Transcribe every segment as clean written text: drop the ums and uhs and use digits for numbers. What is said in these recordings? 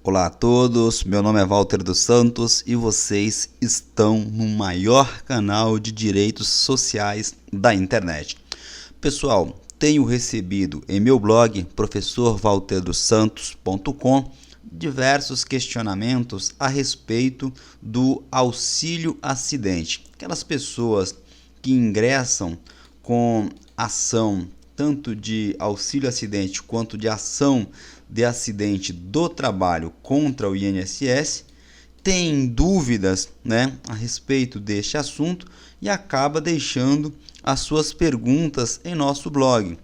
Olá a todos, meu nome é Walter dos Santos e vocês estão no maior canal de direitos sociais da internet. Pessoal, tenho recebido em meu blog professorwalterdossantos.com diversos questionamentos a respeito do auxílio acidente. Aquelas pessoas que ingressam com ação tanto de auxílio acidente quanto de ação de acidente do trabalho contra o INSS, tem dúvidas, a respeito deste assunto e acaba deixando as suas perguntas em nosso blog.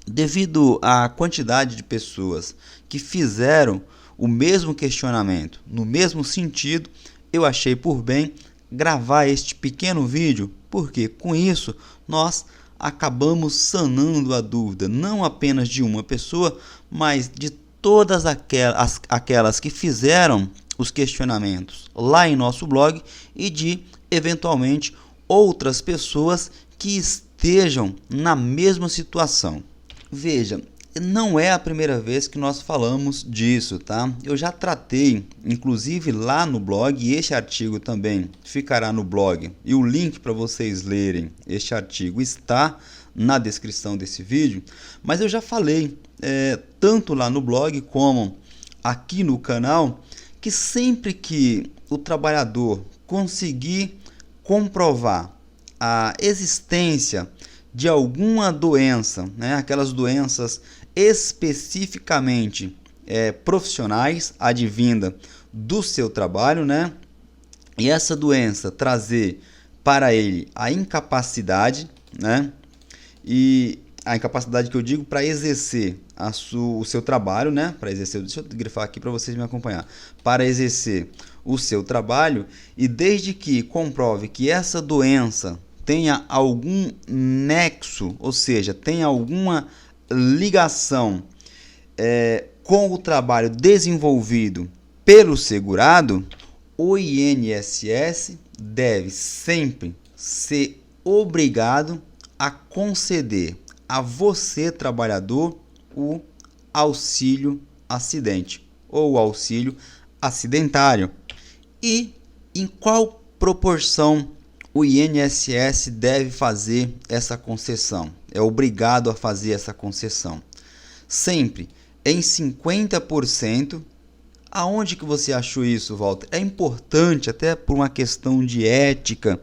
Devido à quantidade de pessoas que fizeram o mesmo questionamento, no mesmo sentido, eu achei por bem gravar este pequeno vídeo, porque com isso nós acabamos sanando a dúvida, não apenas de uma pessoa, mas de todas aquelas que fizeram os questionamentos lá em nosso blog e de, eventualmente, outras pessoas que estejam na mesma situação. Veja, não é a primeira vez que nós falamos disso, tá? Eu já tratei, inclusive lá no blog, e este artigo também ficará no blog, e o link para vocês lerem este artigo está na descrição desse vídeo, mas eu já falei, tanto lá no blog como aqui no canal, que sempre que o trabalhador conseguir comprovar a existência de alguma doença, aquelas doenças especificamente profissionais, advinda do seu trabalho, e essa doença trazer para ele a incapacidade, e a incapacidade que eu digo para exercer o seu trabalho, para exercer, deixa eu grifar aqui para vocês me acompanhar, para exercer o seu trabalho, e desde que comprove que essa doença tenha algum nexo, ou seja, tenha alguma ligação com o trabalho desenvolvido pelo segurado, o INSS deve sempre ser obrigado a conceder a você, trabalhador, o auxílio acidente ou auxílio acidentário. E em qual proporção o INSS deve fazer essa concessão? É obrigado a fazer essa concessão. Sempre em 50%. Aonde que você achou isso, Walter? É importante, até por uma questão de ética,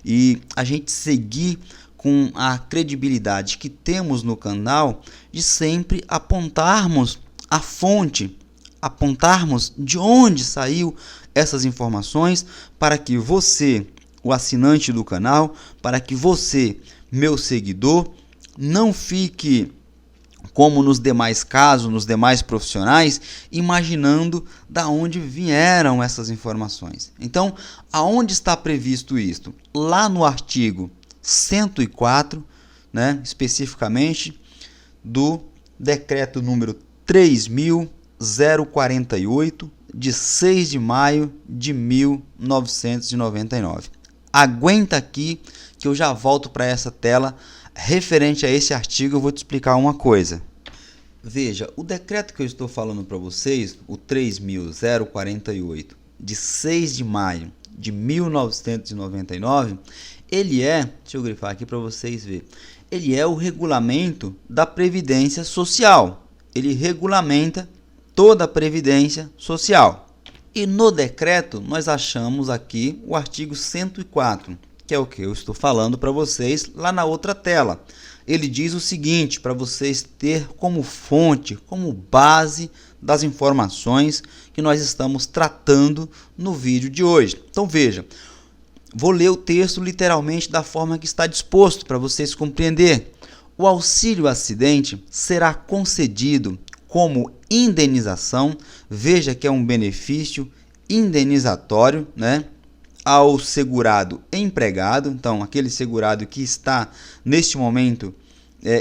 e a gente seguir com a credibilidade que temos no canal, de sempre apontarmos a fonte, apontarmos de onde saiu essas informações, para que você, o assinante do canal, para que você, meu seguidor, não fique como nos demais casos, nos demais profissionais, imaginando da onde vieram essas informações. Então, aonde está previsto isto? Lá no artigo 104, especificamente do decreto número 3.048, de 6 de maio de 1999. Aguenta aqui que eu já volto para essa tela. Referente a esse artigo, eu vou te explicar uma coisa. Veja, o decreto que eu estou falando para vocês, o 3.048, de 6 de maio de 1999, deixa eu grifar aqui para vocês verem, ele é o regulamento da Previdência Social. Ele regulamenta toda a Previdência Social. E no decreto, nós achamos aqui o artigo 104, que é o que eu estou falando para vocês lá na outra tela. Ele diz o seguinte, para vocês ter como fonte, como base das informações que nós estamos tratando no vídeo de hoje. Então veja, vou ler o texto literalmente da forma que está disposto para vocês compreenderem. O auxílio acidente será concedido como indenização, veja que é um benefício indenizatório, ao segurado empregado, então aquele segurado que está neste momento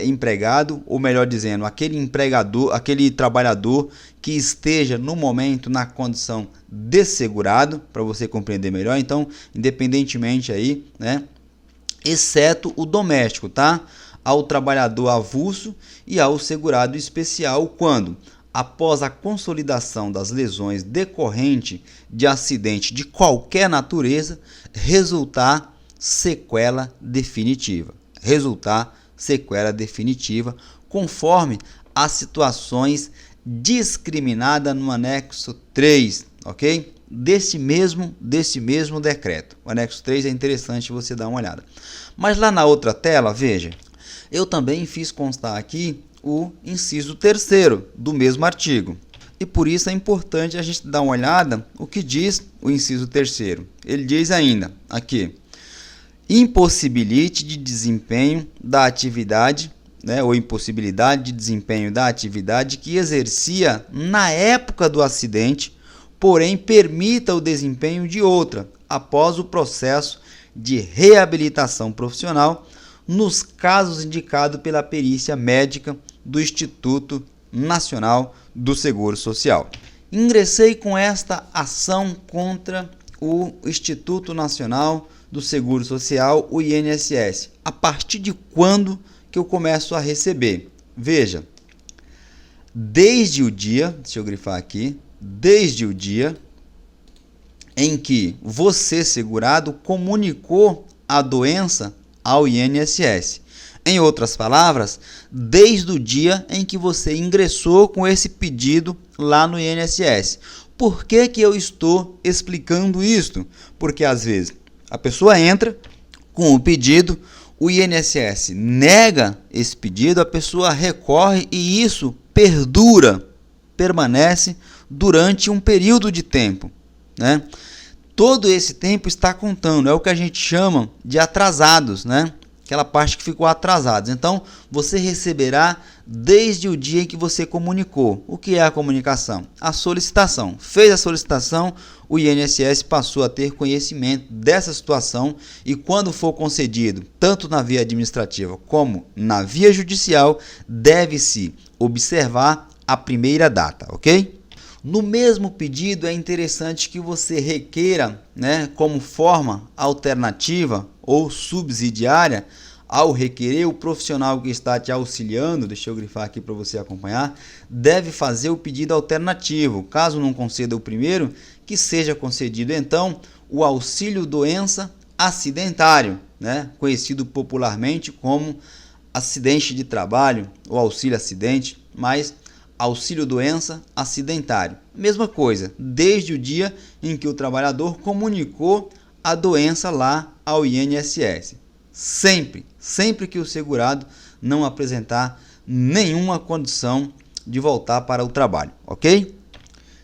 empregado, ou melhor dizendo, aquele trabalhador que esteja no momento na condição de segurado, para você compreender melhor. Então, independentemente aí, exceto o doméstico, tá? Ao trabalhador avulso e ao segurado especial, quando após a consolidação das lesões decorrente de acidente de qualquer natureza, resultar sequela definitiva. Conforme as situações discriminadas no anexo 3, ok? Desse mesmo decreto. O anexo 3 é interessante você dar uma olhada. Mas lá na outra tela, veja, eu também fiz constar aqui o inciso 3º do mesmo artigo. E por isso é importante a gente dar uma olhada o que diz o inciso 3º. Ele diz ainda aqui: impossibilite de desempenho da atividade, ou impossibilidade de desempenho da atividade que exercia na época do acidente, porém permita o desempenho de outra após o processo de reabilitação profissional, nos casos indicados pela perícia médica do Instituto Nacional do Seguro Social. Ingressei com esta ação contra o Instituto Nacional do Seguro Social, o INSS. A partir de quando que eu começo a receber? Veja, desde o dia, deixa eu grifar aqui, desde o dia em que você, segurado, comunicou a doença ao INSS. Em outras palavras, desde o dia em que você ingressou com esse pedido lá no INSS. Por que que eu estou explicando isto? Porque às vezes a pessoa entra com o pedido, o INSS nega esse pedido, a pessoa recorre e isso permanece durante um período de tempo, né? Todo esse tempo está contando, é o que a gente chama de atrasados, né? Aquela parte que ficou atrasada. Então, você receberá desde o dia em que você comunicou. O que é a comunicação? A solicitação. Fez a solicitação, o INSS passou a ter conhecimento dessa situação e quando for concedido, tanto na via administrativa como na via judicial, deve-se observar a primeira data, ok? No mesmo pedido, é interessante que você requeira, como forma alternativa ou subsidiária, ao requerer, o profissional que está te auxiliando, deixa eu grifar aqui para você acompanhar, deve fazer o pedido alternativo. Caso não conceda o primeiro, que seja concedido então o auxílio doença acidentário, conhecido popularmente como acidente de trabalho ou auxílio acidente, mas auxílio doença acidentário. Mesma coisa, desde o dia em que o trabalhador comunicou a doença lá ao INSS. Sempre que o segurado não apresentar nenhuma condição de voltar para o trabalho, ok?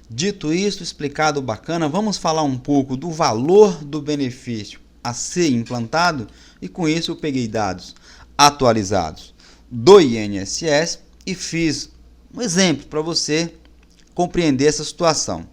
Dito isso, explicado bacana, vamos falar um pouco do valor do benefício a ser implantado e com isso eu peguei dados atualizados do INSS e fiz um exemplo para você compreender essa situação.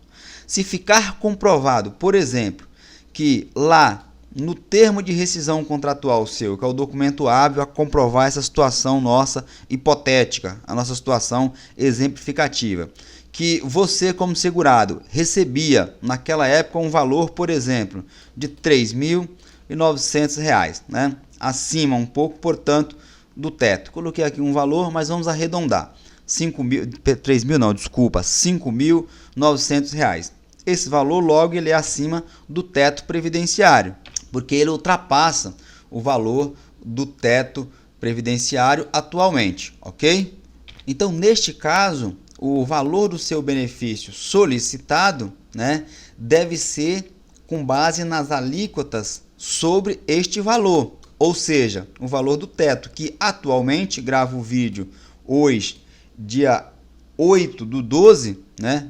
Se ficar comprovado, por exemplo, que lá no termo de rescisão contratual seu, que é o documento hábil a comprovar essa situação nossa hipotética, a nossa situação exemplificativa, que você como segurado recebia naquela época um valor, por exemplo, de R$ 3.900, acima um pouco, portanto, do teto. Coloquei aqui um valor, mas vamos arredondar. R$ 5.900. Esse valor, logo, ele é acima do teto previdenciário, porque ele ultrapassa o valor do teto previdenciário atualmente, ok? Então, neste caso, o valor do seu benefício solicitado, deve ser com base nas alíquotas sobre este valor, ou seja, o valor do teto, que atualmente, gravo o vídeo hoje, dia 8/12,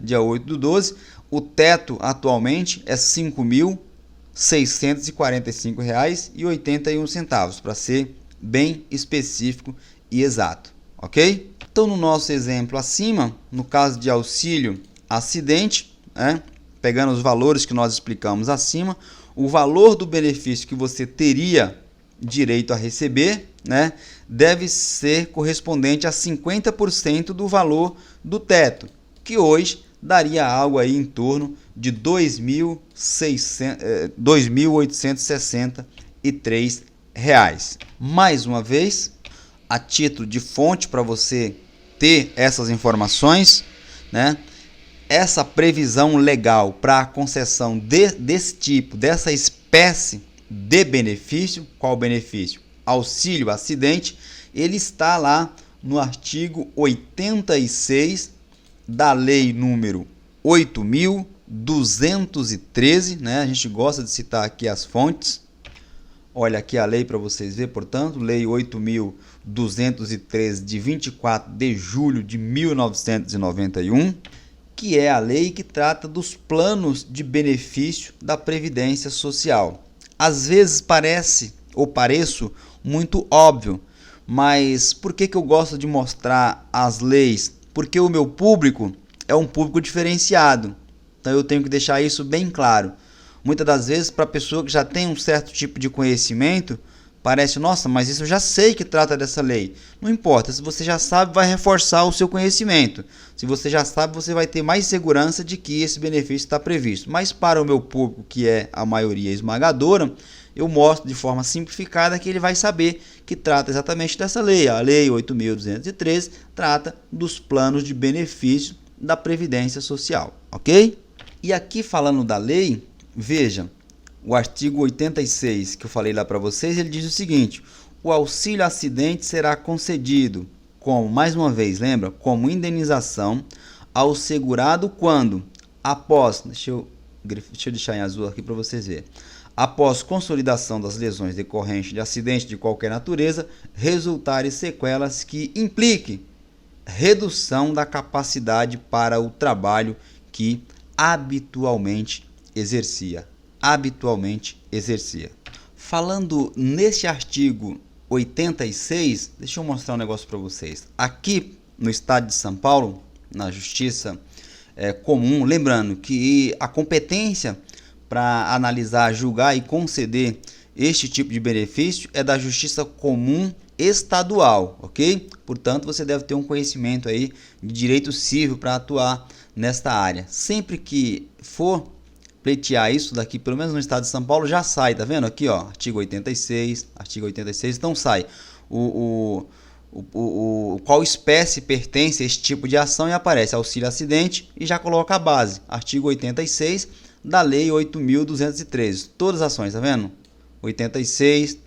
dia 8/12, o teto atualmente é R$ 5.645,81, para ser bem específico e exato, ok? Então, no nosso exemplo acima, no caso de auxílio acidente, pegando os valores que nós explicamos acima, o valor do benefício que você teria direito a receber, deve ser correspondente a 50% do valor do teto, que hoje daria algo aí em torno de R$ 2.863. Mais uma vez, a título de fonte para você ter essas informações, né, essa previsão legal para a concessão desse tipo, dessa espécie de benefício, qual o benefício? Auxílio acidente, ele está lá no artigo 86 da lei número 8.213, né? A gente gosta de citar aqui as fontes. Olha aqui a lei para vocês verem, portanto, lei 8.213 de 24 de julho de 1991, que é a lei que trata dos planos de benefício da Previdência Social. Às vezes pareço muito óbvio, mas por que eu gosto de mostrar as leis? Porque o meu público é um público diferenciado, então eu tenho que deixar isso bem claro. Muitas das vezes, para a pessoa que já tem um certo tipo de conhecimento, parece, nossa, mas isso eu já sei que trata dessa lei. Não importa, se você já sabe, vai reforçar o seu conhecimento. Se você já sabe, você vai ter mais segurança de que esse benefício está previsto. Mas para o meu público, que é a maioria esmagadora, eu mostro de forma simplificada que ele vai saber que trata exatamente dessa lei. A lei 8.213 trata dos planos de benefício da Previdência Social, ok? E aqui falando da lei, veja, o artigo 86 que eu falei lá para vocês, ele diz o seguinte: o auxílio acidente será concedido como, mais uma vez, lembra, como indenização ao segurado quando, após, deixa eu deixar em azul aqui para vocês verem, após consolidação das lesões decorrentes de acidente de qualquer natureza, resultarem sequelas que impliquem redução da capacidade para o trabalho que habitualmente exercia. Falando neste artigo 86, deixa eu mostrar um negócio para vocês. Aqui no estado de São Paulo, na Justiça Comum, lembrando que a competência para analisar, julgar e conceder este tipo de benefício é da Justiça Comum Estadual, ok? Portanto, você deve ter um conhecimento aí de direito civil para atuar nesta área. Sempre que for pleitear isso daqui, pelo menos no estado de São Paulo, já sai, tá vendo? Aqui, ó, artigo 86, então sai qual espécie pertence a este tipo de ação e aparece auxílio acidente e já coloca a base, artigo 86 da lei 8.213, todas as ações, tá vendo? 86,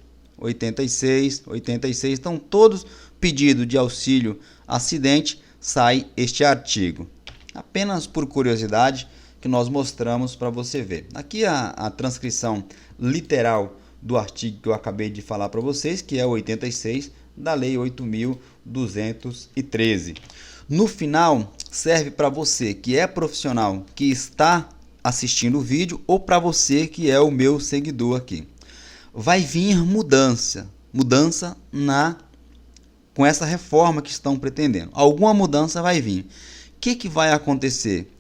então todos pedido de auxílio acidente sai este artigo. Apenas por curiosidade que nós mostramos para você ver. Aqui a transcrição literal do artigo que eu acabei de falar para vocês, que é o 86 da lei 8.213. No final, serve para você que é profissional, que está assistindo o vídeo, ou para você que é o meu seguidor aqui. Vai vir mudança com essa reforma que estão pretendendo. Alguma mudança vai vir. O que vai acontecer?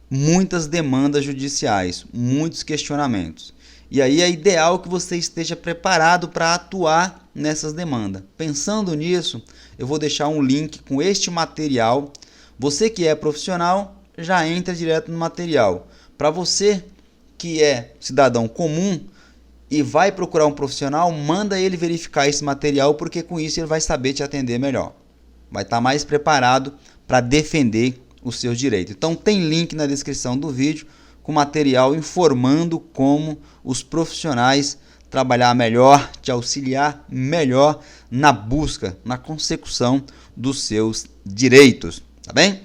Muitas demandas judiciais, muitos questionamentos. E aí é ideal que você esteja preparado para atuar nessas demandas. Pensando nisso, eu vou deixar um link com este material. Você que é profissional, já entra direto no material. Para você que é cidadão comum e vai procurar um profissional, manda ele verificar esse material, porque com isso ele vai saber te atender melhor. Vai estar mais preparado para defender os seus direitos. Então tem link na descrição do vídeo com material informando como os profissionais trabalhar melhor, te auxiliar melhor na busca, na consecução dos seus direitos, tá bem?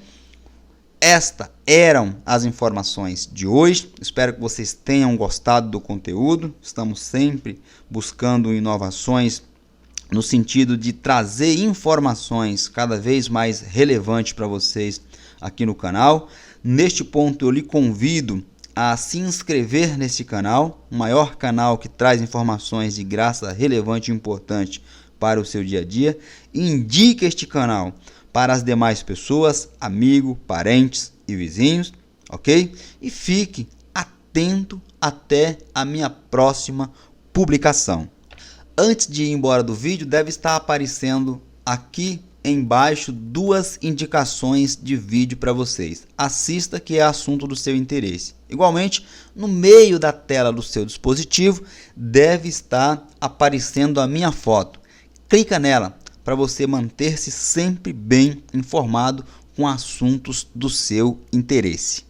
Estas eram as informações de hoje. Espero que vocês tenham gostado do conteúdo. Estamos sempre buscando inovações no sentido de trazer informações cada vez mais relevantes para vocês aqui no canal. Neste ponto eu lhe convido a se inscrever nesse canal, o maior canal que traz informações de graça relevante e importante para o seu dia a dia. Indique este canal para as demais pessoas, amigos, parentes e vizinhos, ok? E fique atento até a minha próxima publicação. Antes de ir embora do vídeo, deve estar aparecendo aqui embaixo duas indicações de vídeo para vocês. Assista, que é assunto do seu interesse. Igualmente, no meio da tela do seu dispositivo deve estar aparecendo a minha foto. Clica nela para você manter-se sempre bem informado com assuntos do seu interesse.